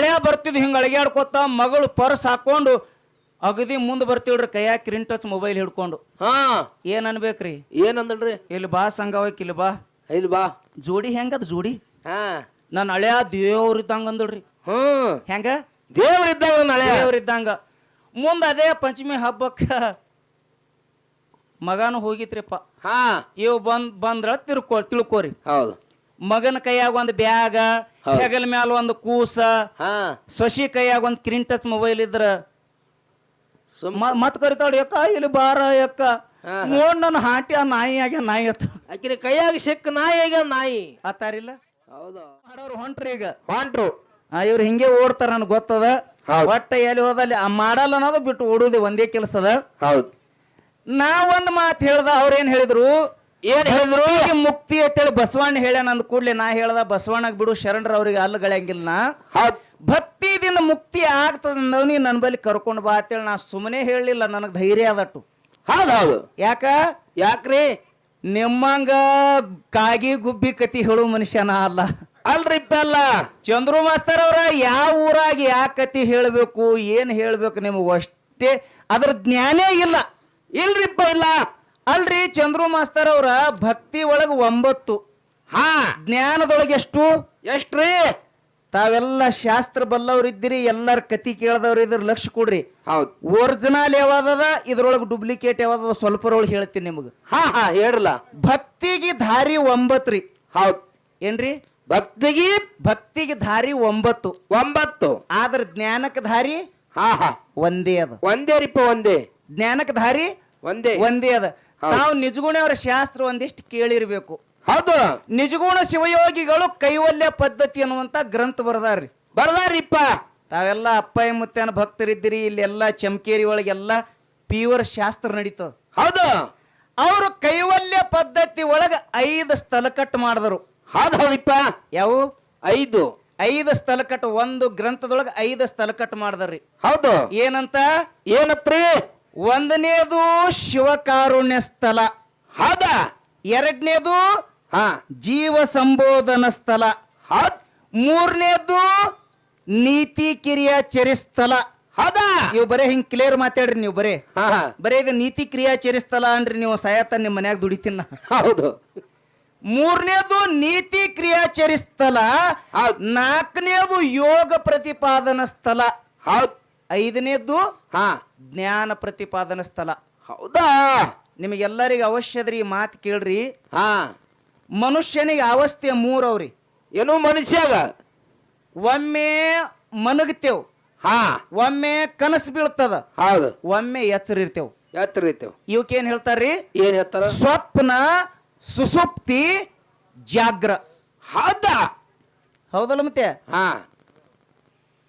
ಹಳ್ಯಾ ಬರ್ತಿದ್ ಹಿಂಗ ಅಳಗ್ಯಾಡ್ಕೋತ ಮಗಳು ಪರ್ಸ್ ಹಾಕೊಂಡು ಅಗದಿ ಮುಂದ್ ಬರ್ತಿಳ್ರಿ ಕೈಯಾಗ ಸ್ಕ್ರೀನ್ ಟಚ್ ಮೊಬೈಲ್ ಹಿಡ್ಕೊಂಡು ಹಾ ಏನ್ ಅನ್ಬೇಕ್ರಿ ಏನಂದಲ್ರಿ ಇಲ್ಲಿ ಬಾ ಸಂಗವಕ್ ಇಲ್ಲಿ ಬಾ ಇಲ್ಲಿ ಬಾ ಜೋಡಿ ಹೆಂಗದ ಜೋಡಿ ಹಾ ನನ್ನ ಹಳ್ಯಾ ದೇವ್ರ ಇದ್ದಂಗ ಅಂದಳ್ರಿ ಹೆಂಗ ದೇವ್ರ ಇದ್ದಾಗ ನಾಳೆ ದೇವ್ರ ಇದ್ದಂಗ ಮುಂದ ಅದೇ ಪಂಚಮಿ ಹಬ್ಬಕ್ಕ ಮಗನು ಹೋಗಿತ್ರಿಪ್ಪ ಹಾ ಇವ್ ಬಂದ್ರ ತಿಳ್ಕೋರಿ ಹೌದು ಮಗನ ಕೈಯಾಗ ಒಂದ್ ಬ್ಯಾಗ ಹೆಗಲ ಮ್ಯಾಲ ಒಂದು ಕೂಸ ಹಾ ಸೊಸಿ ಕೈಯಾಗ ಒಂದ್ ಸ್ಕ್ರೀನ್ ಟಚ್ ಮೊಬೈಲ್ ಇದ್ರ ಮತ್ ಕರಿತಾಳ ಯಕ್ಕ ಇಲ್ಲಿ ಬಾರ ಯಕ್ಕ ನೋಡ್ ನನ್ನ ಹಾಟಿ ಆ ನಾಯಿ ಆಗ್ಯ ನಾಯಿ ಅತ್ತ ಆಕಿನ ಕೈಯಾಗ ಸಿಕ್ಕ ನಾಯಿ ಆಗ್ಯಾವ ನಾಯಿ ಆತಾರಿಲ್ಲ ಹೌದು ಮಾಡೋರು ಹೊಂಟ್ರಿ ಈಗ ಹೊಂಟ್ರು ಇವ್ರು ಹಿಂಗೆ ಓಡ್ತಾರ ನನ್ಗೆ ಗೊತ್ತದ ಒಟ್ಟ ಎಲ್ಲಿ ಹೋದಲ್ಲಿ ಆ ಮಾಡಲ್ಲ ಅನ್ನೋದು ಬಿಟ್ಟು ಓಡುದು ಒಂದೇ ಕೆಲಸದ ಹೌದು ನಾ ಒಂದ್ ಮಾತು ಹೇಳ್ದ ಅವ್ರೇನ್ ಹೇಳಿದ್ರು ಏನ್ ಹೇಳಿದ್ರು ಮುಕ್ತಿ ಅಂತೇಳಿ ಬಸವಣ್ಣ ಹೇಳ್ಯಾನ ಅಂದ ಕೂಡ್ಲೆ ನಾ ಹೇಳ್ದ ಬಸವಣ್ಣಗ್ ಬಿಡು ಶರಣರ ಅವ್ರಿಗೆ ಅಲ್ಲಗಳಂಗಿಲ್ಲ ನಾ ಭಕ್ತಿದಿಂದ ಮುಕ್ತಿ ಆಗ್ತದ ನೀ ನನ್ ಬಳಿ ಕರ್ಕೊಂಡು ಬಾ ಅಂತೇಳಿ ನಾ ಸುಮ್ಮನೆ ಹೇಳಲಿಲ್ಲ ನನಗ್ ಧೈರ್ಯ ಆದಟ್ಟು ಹೌದೌದು ಯಾಕ್ರಿ ನಿಮ್ಮಂಗ ಕಾಗಿ ಗುಬ್ಬಿ ಕತಿ ಹೇಳು ಮನುಷ್ಯನ ಅಲ್ಲ ಅಲ್ರಿಪ್ಪ ಅಲ್ಲ ಚಂದ್ರು ಮಾಸ್ತರ್ ಅವ್ರ ಯಾವ ಊರಾಗ ಯಾವ ಕತಿ ಹೇಳ್ಬೇಕು ಏನ್ ಹೇಳ್ಬೇಕು ನಿಮಗ್ ಅಷ್ಟೇ ಅದ್ರ ಜ್ಞಾನೇ ಇಲ್ಲ ಇಲ್ರಿಪ್ಪ ಇಲ್ಲ ಅಲ್ರಿ ಚಂದ್ರು ಮಾಸ್ತರ್ ಅವ್ರ ಭಕ್ತಿ ಒಳಗ 9 ಹಾ ಜ್ಞಾನದೊಳಗೆ ಎಷ್ಟ್ರಿ ತಾವೆಲ್ಲ ಶಾಸ್ತ್ರ ಬಲ್ಲವ್ರು ಇದ್ದೀರಿ ಎಲ್ಲರ ಕತಿ ಕೇಳದವ್ರು ಇದ್ರ ಲಕ್ಷ ಕೊಡ್ರಿ ಹೌದು ಒರಿಜಿನಲ್ ಯಾವ್ದದ ಇದ್ರೊಳಗೆ ಡೂಪ್ಲಿಕೇಟ್ ಯಾವ್ದದ ಸ್ವಲ್ಪರೊಳಗೆ ಹೇಳ್ತೀನಿ ನಿಮಗ ಹಾ ಹಾ ಹೇಳ್ರಲ್ಲ ಭಕ್ತಿಗೆ ದಾರಿ 9 ರೀ ಹೌದ್ ಏನ್ರಿ ಭಕ್ತಿಗೆ ದಾರಿ 9 ಆದ್ರ ಜ್ಞಾನಕ್ಕೆ ದಾರಿ ಹಾ ಹಾ ಒಂದೇ ಅದ ಒಂದೇ ರೀಪ ಒಂದೇ ಜ್ಞಾನಕ್ಕೆ ದಾರಿ ಒಂದೇ ಅದ ನಾವು ನಿಜಗುಣ ಅವರ ಶಾಸ್ತ್ರ ಒಂದಿಷ್ಟು ಕೇಳಿರ್ಬೇಕು ಹೌದು ನಿಜಗುಣ ಶಿವಯೋಗಿಗಳು ಕೈವಲ್ಯ ಪದ್ಧತಿ ಅನ್ನುವಂತ ಗ್ರಂಥ ಬರ್ದಾರಿಪ್ಪ ತಾವೆಲ್ಲ ಅಪ್ಪಯ್ಯ ಮುತ್ತನ ಭಕ್ತರಿದ್ದೀರಿ ಇಲ್ಲಿ ಎಲ್ಲಾ ಚಮಕೇರಿ ಒಳಗೆಲ್ಲ ಪ್ಯೂರ್ ಶಾಸ್ತ್ರ ನಡೀತದ ಹೌದು ಅವರು ಕೈವಲ್ಯ ಪದ್ಧತಿ ಒಳಗ 5 ಸ್ಥಳಕಟ್ಟು ಮಾಡಿದರು ಹೌದೌದಿಪ್ಪ ಯಾವ 5 ಸ್ಥಳಕಟ್ಟು ಒಂದು ಗ್ರಂಥದೊಳಗ 5 ಸ್ಥಳಕಟ್ಟು ಮಾಡಿದ್ರಿ ಹೌದು ಏನತ್ರಿ ಒಂದನೇದು ಶಿವಕಾರುಣ್ಯ ಸ್ಥಳ ಹೌದಾ ಎರಡನೇದು ಜೀವ ಸಂಬೋಧನ ಸ್ಥಳ ಹೌದ್ ಮೂರನೇದು ನೀತಿ ಕ್ರಿಯಾಚರಿ ಸ್ಥಳ ಹೌದಾ ನೀವು ಬರೇ ಹಿಂಗ್ ಕ್ಲಿಯರ್ ಮಾತಾಡ್ರಿ ನೀವು ಬರೇ ಇದು ನೀತಿ ಕ್ರಿಯಾಚರಿ ಸ್ಥಳ ಅನ್ರಿ ನೀವು ಸಾಯತ್ತ ನಿಮ್ಮ ಮನ್ಯಾಗ ದುಡಿತೀನ ಹೌದು ಮೂರನೇದು ನೀತಿ ಕ್ರಿಯಾಚರಿ ಸ್ಥಳ ನಾಲ್ಕನೇದು ಯೋಗ ಪ್ರತಿಪಾದನಾ ಸ್ಥಳ ಹೌದ್ ಐದನೇದು ಜ್ಞಾನ ಪ್ರತಿಪಾದನಾ ಸ್ಥಳ ಹೌದಾ ನಿಮಗೆಲ್ಲರಿಗೂ ಅವಶ್ಯದ್ರಿ ಈ ಮಾತು ಕೇಳ್ರಿ ಮನುಷ್ಯನಿಗೆ ಅವಸ್ಥೆ 3 ಅವ್ರಿ ಏನು ಮನುಷ್ಯಾಗ ಒಮ್ಮೆ ಮನಗತೇವ್ ಒಮ್ಮೆ ಕನಸು ಬೀಳ್ತದ ಹೌದು ಒಮ್ಮೆ ಎಚ್ಚರ ಇರ್ತೇವ್ ಇವಕ್ಕೇನ್ ಹೇಳ್ತಾರ್ರಿ ಏನ್ ಹೇಳ್ತಾರ ಸ್ವಪ್ನ ಸುಸುಪ್ತಿ ಜಾಗ್ರ ಹೌದಲ್ಲ ಮತ್ತೆ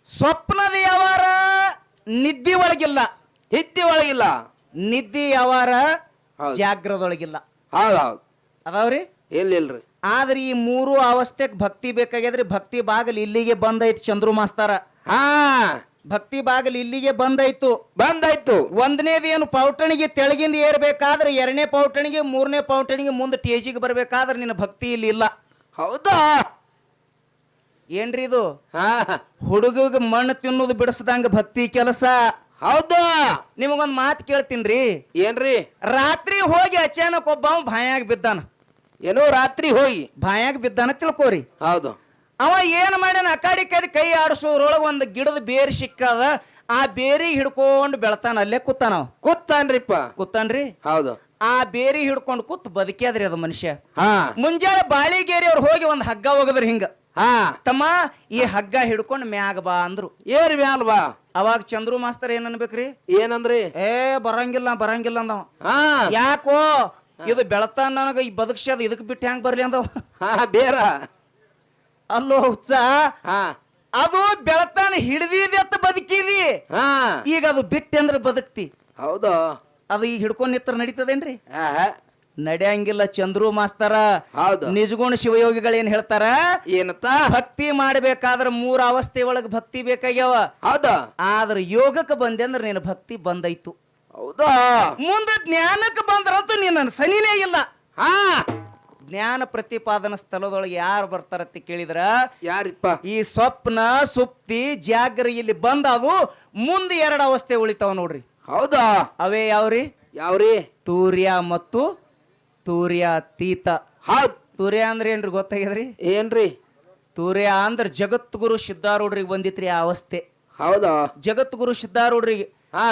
ಸ್ವಪ್ನದ ಯಾವಾರ ನಿದ್ದೆ ಒಳಗಿಲ್ಲ ನಿದ್ದೆ ಯಾವಾರ ಜಾಗ್ರದೊಳಗಿಲ್ಲ ಅದಾವ್ರಿ ಇಲ್ರಿ ಆದ್ರೆ ಈ 3 ಅವಸ್ಥೆಗೆ ಭಕ್ತಿ ಬೇಕಾಗ್ಯದ್ರಿ ಭಕ್ತಿ ಬಾಗಲ್ ಇಲ್ಲಿಗೆ ಬಂದೈತು ಚಂದ್ರು ಮಾಸ್ತಾರ ಭಕ್ತಿ ಬಾಗಲ್ ಇಲ್ಲಿಗೆ ಬಂದಾಯ್ತು ಒಂದನೇದೇನು ಪೌಟಣಿಗೆ ತೆಳಗಿಂದ ಏರ್ಬೇಕಾದ್ರೆ 2ನೇ ಪೌಟಣಿಗೆ 3ನೇ ಪೌಟಣಿಗೆ ಮುಂದೆ ಟೇಜಿಗೆ ಬರ್ಬೇಕಾದ್ರೆ ನಿನ್ನ ಭಕ್ತಿ ಇಲ್ಲಿ ಇಲ್ಲ ಹೌದಾ ಏನ್ರಿ ಇದು ಹುಡುಗ ಮಣ್ಣು ತಿನ್ನೋದು ಬಿಡಿಸದಂಗ ಭಕ್ತಿ ಕೆಲಸ ಹೌದಾ ನಿಮಗೊಂದ್ ಮಾತು ಕೇಳ್ತೀನ್ರಿ ಏನ್ರಿ ರಾತ್ರಿ ಹೋಗಿ ಅಚಾನಕ್ ಒಬ್ಬ ಬಾಯಾಗ ಬಿದ್ದಾನ ಏನೋ ರಾತ್ರಿ ಹೋಗಿ ಬಾಯಾಗ ಬಿದ್ದಾನ ತಿಳ್ಕೋರಿ ಹೌದು ಅವ ಏನ್ ಮಾಡ್ಯಾನ ಅಕಾಡಿ ಕೈ ಆಡಿಸೋದ್ರೊಳಗ ಒಂದು ಗಿಡದ ಬೇರೆ ಸಿಕ್ಕದ ಆ ಬೇರಿ ಹಿಡ್ಕೊಂಡು ಬೆಳತಾನ ಅಲ್ಲೇ ಕೂತಾನ್ರಿ ಹೌದು ಆ ಬೇರಿ ಹಿಡ್ಕೊಂಡು ಕೂತ್ ಬದುಕ್ಯಾದ್ರಿ ಅದು ಮನುಷ್ಯ ಮುಂಜಾನೆ ಬಾಳಿಗೇರಿ ಅವ್ರು ಹೋಗಿ ಒಂದ್ ಹಗ್ಗ ಹೋಗದ್ರಿ ಹಿಂಗ ತಮ್ಮ ಈ ಹಗ್ಗ ಹಿಡ್ಕೊಂಡು ಮ್ಯಾಗ ಬಾ ಅಂದ್ರು ಮ್ಯಾಲ ಬಾ ಅವಾಗ ಚಂದ್ರು ಮಾಸ್ತರ್ ಏನ್ ಅನ್ಬೇಕ್ರಿ ಏನಂದ್ರಿ ಬರಂಗಿಲ್ಲ ಅಂದವ ಯಾಕೋ ಇದು ಬೆಳತಾನ ನನಗ ಈ ಬದುಕ್ಸ್ಯದ ಇದಕ್ ಬಿಟ್ಟು ಹೆಂಗ್ ಬರ್ಲಿ ಅಂದವ ಬೇರ ಅಲ್ಲೋ ಹುಚ್ಚ ಅದು ಬೆಳತಾನ ಹಿಡ್ದಿದೆತ್ತ ಬದುಕಿದಿ ಈಗ ಅದು ಬಿಟ್ಟೆ ಅಂದ್ರೆ ಬದುಕ್ತಿ ಹೌದು ಅದು ಈಗ ಹಿಡ್ಕೊಂಡ್ ನಿತ್ರ ನಡೀತದೇನ್ರಿ ನಡೆಯಂಗಿಲ್ಲ ಚಂದ್ರು ಮಾಸ್ತರ ನಿಜಗುಣ ಶಿವಯೋಗಿಗಳು ಏನ್ ಹೇಳ್ತಾರ ಏನತ್ತ ಭಕ್ತಿ ಮಾಡ್ಬೇಕಾದ್ರ 3 ಅವಸ್ಥೆ ಒಳಗ ಭಕ್ತಿ ಬೇಕಾಗ್ಯಾವ ಆದ್ರ ಯೋಗಕ್ಕೆ ಬಂದೆ ಅಂದ್ರೆ ನೀನು ಭಕ್ತಿ ಬಂದೈತು ಹೌದಾ ಮುಂದೆ ಜ್ಞಾನಕ್ಕೆ ಬಂದ್ರಂತೂ ನೀನು ಸನಿನೇ ಇಲ್ಲ ಜ್ಞಾನ ಪ್ರತಿಪಾದನಾ ಸ್ಥಳದೊಳಗೆ ಯಾರು ಬರ್ತಾರತ್ತೆ ಕೇಳಿದ್ರ ಯಾರಿಪ್ಪ ಈ ಸ್ವಪ್ನ ಸುಪ್ತಿ ಜಾಗ್ರ ಇಲ್ಲಿ ಬಂದ ಅದು ಮುಂದೆ 2 ಅವಸ್ಥೆ ಉಳಿತಾವ ನೋಡ್ರಿ. ಹೌದಾ ಅವೇ ಯಾವ್ರಿ? ಯಾವ್ರಿ? ತೂರ್ಯ ಮತ್ತು ತೂರ್ಯಾತೀತ. ಹೌದ್. ತೂರ್ಯ ಅಂದ್ರೆ ಏನ್ರಿ ಗೊತ್ತಾಗ್ಯದ್ರಿ? ಏನ್ರಿ? ತೂರ್ಯ ಅಂದ್ರ ಜಗದ್ಗುರು ಸಿದ್ಧಾರೂಢರಿಗೆ ಬಂದಿತ್ರಿ ಆ ಅವಸ್ಥೆ. ಹೌದಾ ಜಗದ್ಗುರು ಸಿದ್ಧಾರೂಢರಿಗೆ ಹಾ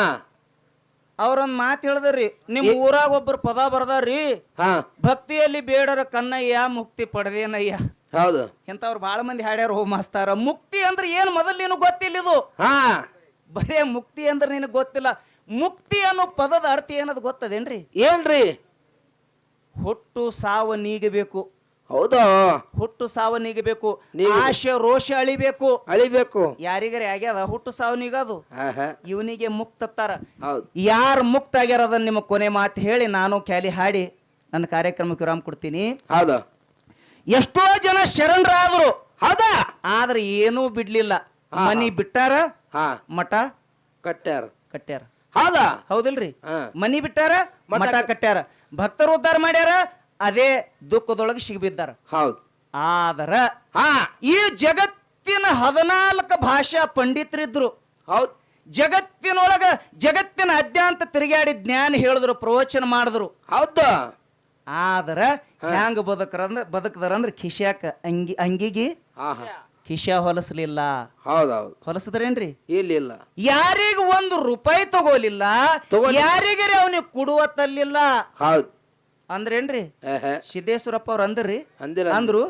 ಅವ್ರೊಂದ್ ಮಾತು ಹೇಳಿದ್ರಿ, ನಿಮ್ ಊರಾಗ ಒಬ್ಬರು ಪದ ಬರ್ದಾರ್ರಿ, ಹಾ ಭಕ್ತಿಯಲ್ಲಿ ಬೇಡರ ಕನ್ನಯ್ಯ ಮುಕ್ತಿ ಪಡೆದೇನಯ್ಯ. ಹೌದು. ಇಂಥವ್ರು ಬಹಳ ಮಂದಿ ಹಾಡ್ಯಾರ. ಹೋ ಮಾಸ್ತಾರ, ಮುಕ್ತಿ ಅಂದ್ರೆ ಏನು ಮೊದಲು ನಿನಗೆ ಗೊತ್ತಿಲ್ಲ. ಇದು ಹಾ ಬರೇ ಮುಕ್ತಿ ಅಂದ್ರೆ ನಿನಗೆ ಗೊತ್ತಿಲ್ಲ. ಮುಕ್ತಿ ಅನ್ನೋ ಪದದ ಅರ್ಥ ಏನದು ಗೊತ್ತದೇನ್ರಿ? ಏನ್ರಿ? ಹುಟ್ಟು ಸಾವು ನೀಗಬೇಕು. ಹೌದಾ ಹುಟ್ಟು ಸಾವು ನೀಗಬೇಕು. ಆಶೆ ರೋಷ ಅಳಿಬೇಕು. ಅಳಿಬೇಕು. ಯಾರಿಗಾರ ಆಗ್ಯದ ಹುಟ್ಟು ಸಾವು ನೀಗದು? ಇವನಿಗೆ ಮುಕ್ತತ್ತಾರ. ಹೌದು. ಯಾರು ಮುಕ್ತ ಆಗ್ಯಾರ ಅದನ್ನ ನಿಮ್ಮ ಕೊನೆ ಮಾತು ಹೇಳಿ ನಾನು ಕ್ಯಾಲಿ ಹಾಡಿ ನನ್ನ ಕಾರ್ಯಕ್ರಮಕ್ಕೆ ವಿರಾಮ ಕೊಡ್ತೀನಿ. ಹೌದಾ. ಎಷ್ಟೋ ಜನ ಶರಣರಾದ್ರು. ಹೌದಾ. ಆದ್ರೆ ಏನೂ ಬಿಡ್ಲಿಲ್ಲ. ಮನಿ ಬಿಟ್ಟಾರ, ಮಠ ಕಟ್ಟ್ಯಾರ. ಕಟ್ಟ್ಯಾರ. ಹೌದಾ. ಹೌದಿಲ್ರಿ? ಮನಿ ಬಿಟ್ಟಾರ, ಮಠ ಕಟ್ಟ್ಯಾರ. ಭಕ್ತರು ಉದ್ಧಾರ ಮಾಡ್ಯಾರ, ಅದೇ ದುಃಖದೊಳಗೆ ಸಿಗಬಿದ್ದಾರ. ಹೌದು. ಆದ್ರ ಈ ಜಗತ್ತಿನ 14 ಭಾಷಾ ಪಂಡಿತರಿದ್ರು. ಹೌದ್. ಜಗತ್ತಿನೊಳಗ ಜಗತ್ತಿನ ಅದ್ಯಾಂತ ತಿರುಗಾಡಿ ಜ್ಞಾನ ಹೇಳಿದ್ರು, ಪ್ರವಚನ ಮಾಡಿದ್ರು. ಹೌದಾ. ಆದ್ರ ಹ್ಯಾಂಗ ಬದುಕದಾರಂದ್ರ ಕಿಶ್ಯಾಕ ಅಂಗಿಗೆ ಕಿಶ್ಯಾ ಹೊಲಸ್ಲಿಲ್ಲ. ಹೌದೌದು. ಹೊಲಸದ್ರೇನ್ರಿ? ಇಲ್ಲ. ಯಾರಿಗ ₹1 ತಗೋಲಿಲ್ಲ, ಯಾರಿಗರೆ ಅವನಿಗೆ ಕೊಡುವ ತಲ್ಲಿಲ್ಲ. ಹೌದು. ಅಂದ್ರೇನ್ರಿ? ಸಿದ್ದೇಶ್ವರಪ್ಪ ಅವ್ರು ಅಂದ್ರಿ ಅಂದ್ರು.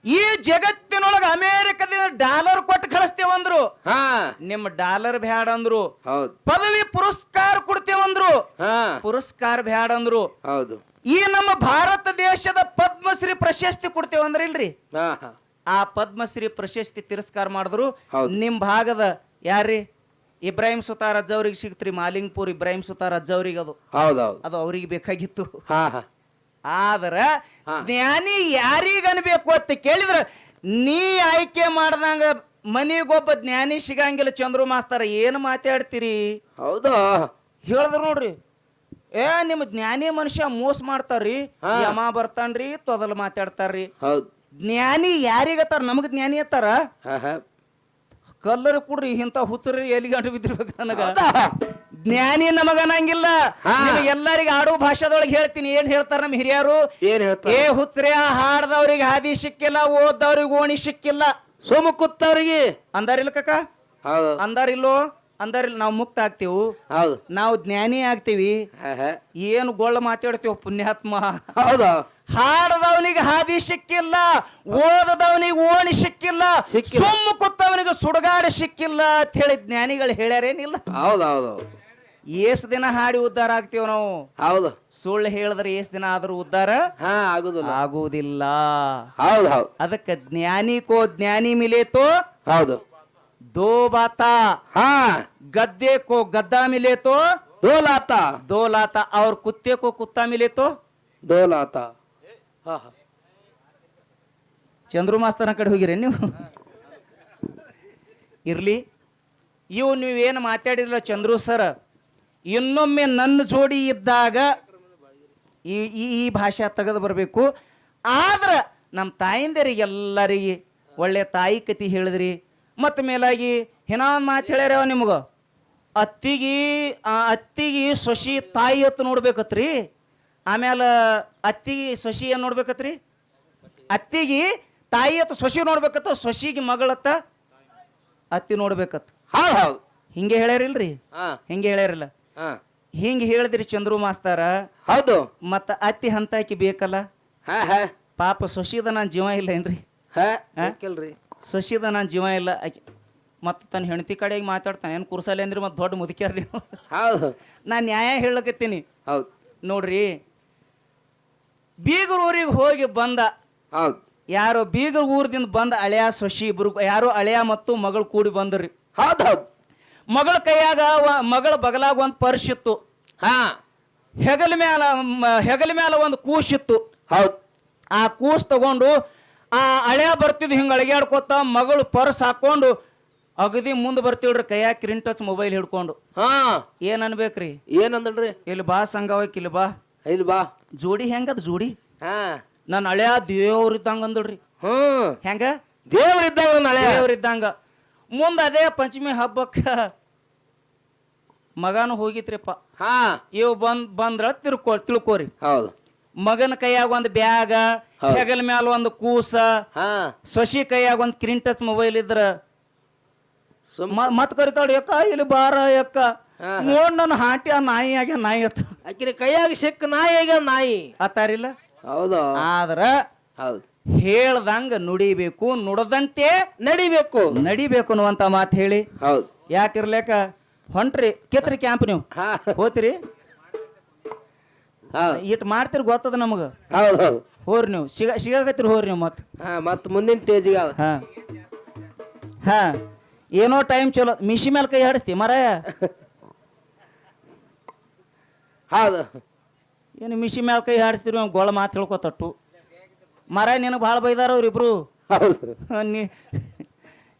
ಈ ಜಗತ್ತಿನೊಳಗ ಅಮೇರಿಕದಿಂದ $1 ಕೊಟ್ಟು ಕಳಿಸ್ತೇವಂದ್ರು. ನಿಮ್ಮ $1 ಬ್ಯಾಡ ಅಂದ್ರು. ಪದವಿ ಪುರಸ್ಕಾರ ಕೊಡ್ತೇವಂದ್ರು. ಪುರಸ್ಕಾರ ಬ್ಯಾಡ ಅಂದ್ರು. ಹೌದು. ಈ ನಮ್ಮ ಭಾರತ ದೇಶದ ಪದ್ಮಶ್ರೀ ಪ್ರಶಸ್ತಿ ಕೊಡ್ತೇವಂದ್ರ ಇಲ್ರಿ? ಆ ಪದ್ಮಶ್ರೀ ಪ್ರಶಸ್ತಿ ತಿರಸ್ಕಾರ ಮಾಡಿದ್ರು. ನಿಮ್ ಭಾಗದ ಯಾರ್ರಿ? ಇಬ್ರಾಹಿಂ ಸುತಾರ್ ಅಜ್ಜ ಅವ್ರಿಗೆ ಸಿಗ್ತ್ರಿ. ಮಾಲಿಂಗ್ಪುರ್ ಇಬ್ರಾಹಿಂ ಸುತಾರ್ ಅಜ್ಜ ಅವ್ರಿಗೆ ಅದು ಅವ್ರಿಗೆ ಬೇಕಾಗಿತ್ತು. ಆದ್ರ ಜ್ಞಾನಿ ಯಾರಿಗ ಅನ್ಬೇಕು ಅಂತ ಕೇಳಿದ್ರ, ನೀ ಆಯ್ಕೆ ಮಾಡ್ದಂಗ ಮನಿಗೊಬ್ಬ ಜ್ಞಾನಿ ಸಿಗಂಗಿಲ್ಲ. ಚಂದ್ರು ಮಾಸ್ತರ ಏನ್ ಮಾತಾಡ್ತೀರಿ? ಹೌದಾ ಹೇಳಿದ್ರು ನೋಡ್ರಿ. ನಿಮ್ ಜ್ಞಾನಿ ಮನುಷ್ಯ ಮೋಸ ಮಾಡ್ತಾರ್ರಿ, ಯಮ ಬರ್ತಾನ್ರಿ, ತೊದಲ್ ಮಾತಾಡ್ತಾರ್ರಿ. ಜ್ಞಾನಿ ಯಾರಿಗತ್ತಾರ? ನಮಗ್ ಜ್ಞಾನಿ ಅತ್ತಾರ. ಕಲ್ಲರು ಕುಡ್ರಿ ಇಂತ ಹುತ್ತರಿ ಎಲ್ಲಿಗಂಟು ಬಿದ್ದಿರ್ಬೇಕು. ನನಗ ಜ್ಞಾನಿ ನಮಗನಂಗಿಲ್ಲ. ಎಲ್ಲರಿಗ ಆಡೋ ಭಾಷಾದೊಳಗೆ ಹೇಳ್ತೀನಿ. ಏನ್ ಹೇಳ್ತಾರ ನಮ್ ಹಿರಿಯರು? ಏ ಹುತ್ರೆ, ಹಾಡ್ದವ್ರಿಗೆ ಹಾದಿ ಸಿಕ್ಕಿಲ್ಲ, ಓದ್ದವ್ರಿಗೆ ಓಣಿ ಸಿಕ್ಕಿಲ್ಲ, ಸೋಮ ಕೂತವ್ರಿಗೆ ಅಂದಾರಿಲ್ಲ ಕಕ್ಕ? ಅಂದಾರಿಲ್ಲೋ? ಅಂದಾರಿಲ್ಲ. ನಾವು ಮುಕ್ತ ಆಗ್ತೀವಿ, ನಾವು ಜ್ಞಾನಿ ಆಗ್ತೀವಿ. ಏನು ಗೊಳ್ಳ ಮಾತಾಡ್ತೀವಿ ಪುಣ್ಯಾತ್ಮ. ಹಾಡದವನಿಗೆ ಹಾದಿ ಸಿಕ್ಕಿಲ್ಲ, ಓದದವನಿಗೆ ಓಣಿ ಸಿಕ್ಕಿಲ್ಲ, ಸುಮ್ಮ ಕೂತವನಿಗೆ ಸುಡುಗಾಡ ಸಿಕ್ಕಿಲ್ಲ ಅಂತ ಹೇಳಿ ಜ್ಞಾನಿಗಳು ಹೇಳ್ಯಾರೇನಿಲ್ಲ? ಹೌದೌದು. ಏಸ್ ದಿನ ಹಾಡಿ ಉದ್ಧಾರ ಆಗ್ತೀವಿ ನಾವು. ಹೌದು. ಸುಳ್ಳು ಹೇಳಿದ್ರೆ ಏಸ್ ದಿನ ಆದ್ರೂ ಉದ್ಧಾರ ಆಗುವುದಿಲ್ಲ. ಅದಕ್ಕೆ ಜ್ಞಾನಿಕೋ ಜ್ಞಾನಿ ಮಿಲೇತೋ. ಹೌದು. दो बाता गद्दे को गद्दा मिले तो दो लाता और कुत्ते को कुत्ता मिले तो दो लाता. ಚಂದ್ರು ಮಾಸ್ತರ್ನ ಕಡೆ ಹೋಗಿರಿ ನೀವು? ಇರ್ಲಿ. ಇವು ನೀವೇನು ಮಾತಾಡಿರಲ್ಲ ಚಂದ್ರು ಸರ್, ಇನ್ನೊಮ್ಮೆ ನನ್ನ ಜೋಡಿ ಇದ್ದಾಗ ಈ ಭಾಷೆ ತೆಗೆದು ಬರಬೇಕು. ಆದ್ರೆ ನಮ್ಮ ತಾಯಿಂದರಿಗೆ ಎಲ್ಲರಿಗೆ ಒಳ್ಳೆ ತಾಯಿ ಕತಿ ಹೇಳಿದ್ರಿ. ಮತ್ತ ಮೇಲಾಗಿ ಇನ್ನೊಂದು ಮಾತು ಹೇಳ್ಯಾರ ನಿಮ್ಗ, ಅತ್ತಿಗೆ ಸೊಸಿ ತಾಯಿ ಹೊತ್ತು ನೋಡ್ಬೇಕತ್ರಿ. ಆಮೇಲೆ ಅತ್ತಿಗೆ ಸೊಸಿ ಏನ್ ನೋಡ್ಬೇಕತ್ರಿ? ಅತ್ತಿಗೆ ತಾಯಿ ಹೊತ್ತು ಸೊಸಿ ನೋಡ್ಬೇಕತ್ತ, ಸೊಸಿಗೆ ಮಗಳತ್ತ ಅತ್ತಿ ನೋಡ್ಬೇಕತ್ತ. ಹಿಂಗೆ ಹೇಳ್ಯಾರಿಲ್ರಿ? ಹಿಂಗೆ ಹೇಳ್ಯಾರಿಲ್ಲ? ಹಿಂಗೆ ಹೇಳಿದ್ರಿ ಚಂದ್ರು ಮಾಸ್ತಾರ. ಹೌದು. ಮತ್ತ ಅತ್ತಿ ಹಂತಾಕಿ ಬೇಕಲ್ಲ. ಪಾಪ ಸೊಸಿದ ನಾನ್ ಜೀವ ಇಲ್ಲ ಏನ್ರಿ? ಸೊಸಿದ ನಾನು ಜೀವ ಇಲ್ಲ. ಮತ್ತು ತನ್ನ ಹೆಂಡತಿ ಕಡೆಗೆ ಮಾತಾಡ್ತಾನೆ. ಏನು ಕುರ್ಸಲ್ಲಿ ಅಂದ್ರಿ ಮತ್ತೆ ದೊಡ್ಡ ಮುದುಕ್ಯಾರ ನೀವು. ಹೌದು. ನಾನು ನ್ಯಾಯ ಹೇಳಕತ್ತೀನಿ. ಹೌದು. ನೋಡ್ರಿ, ಬೀಗರ ಊರಿಗೆ ಹೋಗಿ ಬಂದ, ಹೌದು, ಯಾರೋ ಬೀಗರ ಊರದಿಂದ ಬಂದ ಅಳೆಯ ಸೊಸಿ ಇಬ್ರು, ಯಾರೋ ಅಳೆಯ ಮತ್ತು ಮಗಳು ಕೂಡಿ ಬಂದ್ರಿ. ಹೌದೌದು. ಮಗಳ ಕೈಯಾಗ ಮಗಳ ಬಗಲಾಗ ಒಂದು ಪರ್ಸ್ ಇತ್ತು. ಹೆಗಲ ಮ್ಯಾಲ ಒಂದು ಕೂಸಿತ್ತು. ಹೌದು. ಆ ಕೂಸ್ ತಗೊಂಡು ಆ ಹಳೆಯ ಬರ್ತಿದ್ದು ಹಿಂಗೆ ಅಳಗ್ಯಾಡ್ಕೋತ ಮಗಳು ಪರ್ಸ್ ಹಾಕೊಂಡು ಅಗದಿ ಮುಂದೆ ಬರ್ತಿಳ್ರಿ, ಕೈಯಾಗ ಸ್ಕ್ರೀನ್ ಟಚ್ ಮೊಬೈಲ್ ಹಿಡ್ಕೊಂಡು. ಏನ್ ಅನ್ಬೇಕ್ರಿ? ಏನಂದಲ್ರಿ? ಇಲ್ಲಿ ಬಾ ಸಂಘವಕ್ಕೆ, ಇಲ್ಲಿ ಬಾ ಇಲ್ಲಿ ಬಾ ಜೋಡಿ ಹೆಂಗದ ಜೋಡಿ ಹಾ ನನ್ನ ಹಳೆಯ ದೇವ್ರ ಇದ್ದಂಗ ಅಂದಳ್ರಿ ಹ್ಮ್ ಹೆಂಗ ದೇವ್ರಿದ್ದಾಗ ನಾಳೆ ದೇವ್ರ ಇದ್ದಂಗ ಮುಂದ ಅದೇ ಪಂಚಮಿ ಹಬ್ಬಕ್ಕ ಮಗನು ಹೋಗಿತ್ರಿಪ್ಪ ಹಾ ಇವ್ ಬಂದ್ರ ತಿಳ್ಕೋರಿ ಹೌದು ಮಗನ ಕೈಯಾಗ ಒಂದು ಬ್ಯಾಗ ಹೌದು. ಹೆಗಲ ಮ್ಯಾಲ ಒಂದು ಕೂಸ ಹಾ ಸೊಸಿ ಕೈಯಾಗ ಒಂದು ಸ್ಕ್ರೀನ್ ಟಚ್ ಮೊಬೈಲ್ ಇದ್ರ ಸುಮ್ ಮತ್ ಕರಿತಾಳ ಯಕ್ಕ ಇಲ್ಲಿ ಬಾರ ಯಕ್ಕ ಹಾ. ನೋಡ್ ನನ್ನ ಹಾಟಿ ಆ ನಾಯಿ ಆಗ್ಯ ನಾಯಿ ಅತ್ತ ಆಕಿನ ಕೈಯಾಗ ಸಿಕ್ಕ ನಾಯಿ ಈಗ ನಾಯಿ ಅತ್ತಾರಿಲ್ಲ ಹೌದು ಆದ್ರ ಹೌದು ಹೇಳ್ದಂಗ ನುಡಿಬೇಕು ನುಡದಂತೆ ನಡಿಬೇಕು ನಡಿಬೇಕು ಅನ್ನುವಂತ ಮಾತು ಹೇಳಿ ಹೌದು ಯಾಕಿರ್ಲೇಕ ಹೊಂಟ್ರಿ ಕೆತ್ರಿ ಕ್ಯಾಂಪ್ ನೀವು ಹಾ ಹೋತಿರಿ ಹೌದು ಇಟ್ ಮಾಡ್ತಿರಿ ಗೊತ್ತದ ನಮಗ ಹೌದು ಹೌದು ಹೋರಿ ನೀವು ಸಿಗಾಕತ್ರಿ ಹೋರಿ ನೀವು ಮತ್ ಹಾ ಮತ್ ಮುಂದಿನ ತೇಜಿಗೆ ಅದ ಹಾ ಹಾ ಏನೋ ಟೈಮ್ ಚಲೋ ಮಿಶಿ ಮೇಲೆ ಕೈ ಹಾಡಿಸ್ತಿ ಮರಾಯ ಹೌದು ಏನು ಮಿಶಿ ಮೇಲೆ ಕೈ ಹಾಡಿಸ್ತೀರಿ ಅವ್ನು ಗೋಳ ಮಾತು ಹೇಳ್ಕೊತಟ್ಟು ಮರಾಯ ನಿನಗೆ ಭಾಳ ಬೈದಾರ ಅವ್ರಿಬ್ರು ಹೌದು ನೀ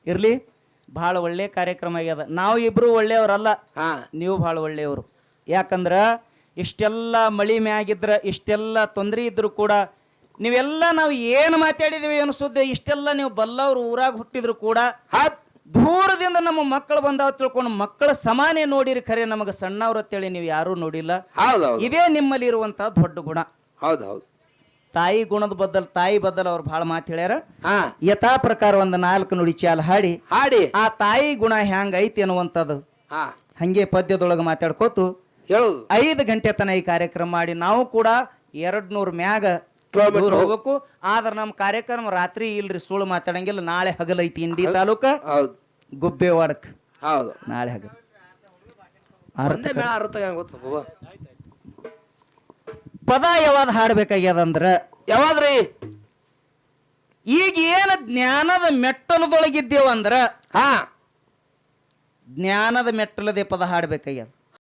ಇರ್ಲಿ ಭಾಳ ಒಳ್ಳೆ ಕಾರ್ಯಕ್ರಮ ಆಗ್ಯದ ನಾವು ಇಬ್ರು ಒಳ್ಳೆಯವ್ರಲ್ಲ ಹಾ ನೀವು ಭಾಳ ಒಳ್ಳೆಯವರು ಯಾಕಂದ್ರ ಇಷ್ಟೆಲ್ಲ ಮಳಿ ಮ್ಯಾಗಿದ್ರ ಇಷ್ಟೆಲ್ಲ ತೊಂದರೆ ಇದ್ರು ಕೂಡ ನೀವೆಲ್ಲ ನಾವು ಏನು ಮಾತಾಡಿದೀವಿ ಅನಿಸುತ್ತೆ ಇಷ್ಟೆಲ್ಲ ನೀವು ಬಲ್ಲವ್ರು ಊರಾಗ ಹುಟ್ಟಿದ್ರು ಕೂಡ ದೂರದಿಂದ ನಮ್ಮ ಮಕ್ಕಳು ಬಂದಾವ ತಿಳ್ಕೊಂಡು ಮಕ್ಕಳ ಸಮಾನೆ ನೋಡಿರಿ ಖರೆ ನಮಗೆ ಸಣ್ಣವ್ರ ಅಂತೇಳಿ ನೀವು ಯಾರೂ ನೋಡಿಲ್ಲ ಹೌದು ಹೌದು ಇದೇ ನಿಮ್ಮಲ್ಲಿ ಇರುವಂತಹ ದೊಡ್ಡ ಗುಣ ಹೌದು ಹೌದು ತಾಯಿ ಗುಣದ ತಾಯಿ ಬದಲ್ ಅವ್ರು ಭಾಳ ಮಾತು ಹೇಳ್ಯಾರ ಹಾ ಯಥಾ ಪ್ರಕಾರ ಒಂದು 4 ನುಡಿ ಚಾಲ ಹಾಡಿ ಹಾಡಿ ಆ ತಾಯಿ ಗುಣ ಹ್ಯಾಂಗ ಐತಿ ಅನ್ನುವಂಥದ್ದು ಹಾ ಹಂಗೆ ಪದ್ಯದೊಳಗೆ ಮಾತಾಡ್ಕೋತು ಹೇಳುದು 5 ಗಂಟೆ ತನ ಈ ಕಾರ್ಯಕ್ರಮ ಮಾಡಿ ನಾವು ಕೂಡ 200 ಮ್ಯಾಗ ಕಿಲೋಮೀಟರ್ ದೂರ ಹೋಗ್ಬೇಕು ಆದ್ರೆ ನಮ್ಮ ಕಾರ್ಯಕ್ರಮ ರಾತ್ರಿ ಇಲ್ರಿ ಸುಳ್ಳು ಮಾತಾಡಂಗಿಲ್ಲ ನಾಳೆ ಹಗಲೈತಿ ಇಂಡಿ ತಾಲೂಕ ಹೌದು ಗುಬ್ಬೆ ವಾಡಕ್ ಹೌದು ನಾಳೆ ಹಗಲ್ ಒಂದೇ ಮೇಳ ಅರ್ಥ ಗೊತ್ತ ಬಾಬಾ ಪದ ಯಾವಾಗ ಹಾಡ್ಬೇಕಾಗ್ಯದಂದ್ರ ಯಾವಾದ್ರಿ ಈಗ ಏನು ಜ್ಞಾನದ ಮೆಟ್ಟಲದೊಳಗಿದ್ದೇವಂದ್ರ ಹಾ ಜ್ಞಾನದ ಮೆಟ್ಟಲದೇ ಪದ ಹಾಡ್ಬೇಕಾಗ್ಯದ